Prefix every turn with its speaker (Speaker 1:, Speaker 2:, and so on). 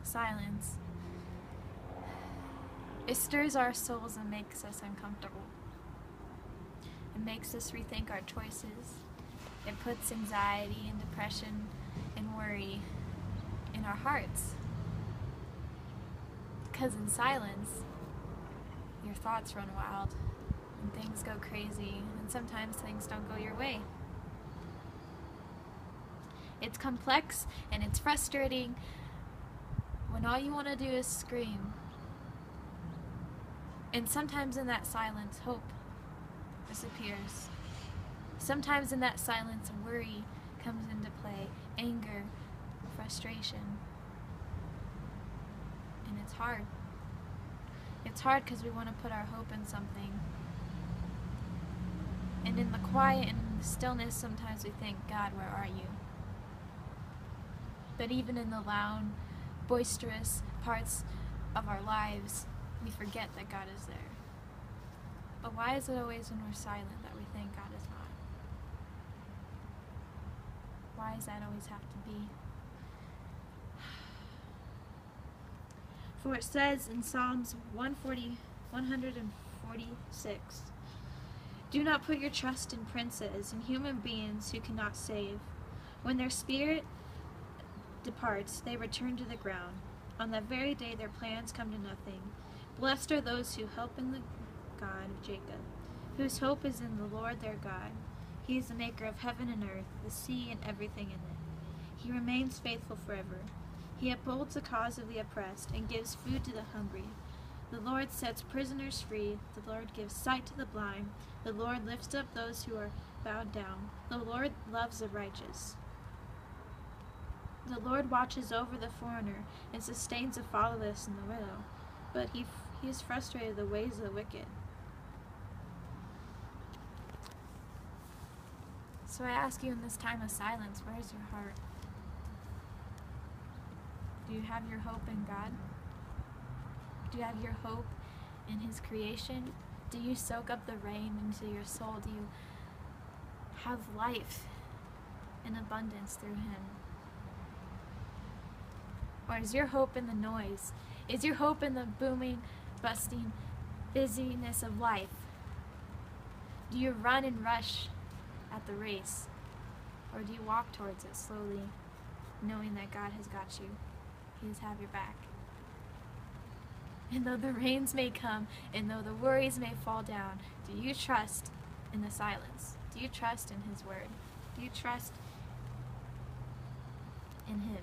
Speaker 1: Silence. It stirs our souls and makes us uncomfortable. It makes us rethink our choices. It puts anxiety and depression and worry in our hearts. Because in silence, your thoughts run wild and things go crazy, and sometimes things don't go your way. It's complex and it's frustrating when all you want to do is scream. And sometimes in that silence, hope disappears. Sometimes in that silence, worry comes into play, anger, frustration. And it's hard. It's hard because we want to put our hope in something. And in the quiet and in the stillness, sometimes we think, God, where are you? But even in the loud, boisterous parts of our lives, we forget that God is there. But why is it always when we're silent that we think God is not? Why does that always have to be? For it says in Psalms 146, do not put your trust in princes and human beings who cannot save. When their spirit departs, they return to the ground. On that very day their plans come to nothing. Blessed are those who hope in the God of Jacob, whose hope is in the Lord their God. He is the maker of heaven and earth, the sea and everything in it. He remains faithful forever. He upholds the cause of the oppressed and gives food to the hungry. The Lord sets prisoners free. The Lord gives sight to the blind. The Lord lifts up those who are bowed down. The Lord loves the righteous. The Lord watches over the foreigner and sustains the fatherless and the widow, but he has frustrated the ways of the wicked. So I ask you in this time of silence, where is your heart? Do you have your hope in God? Do you have your hope in His creation? Do you soak up the rain into your soul? Do you have life in abundance through Him? Or is your hope in the noise? Is your hope in the booming, busting busyness of life? Do you run and rush at the race? Or do you walk towards it slowly, knowing that God has got you? He has your back. And though the rains may come, and though the worries may fall down, do you trust in the silence? Do you trust in His word? Do you trust in Him?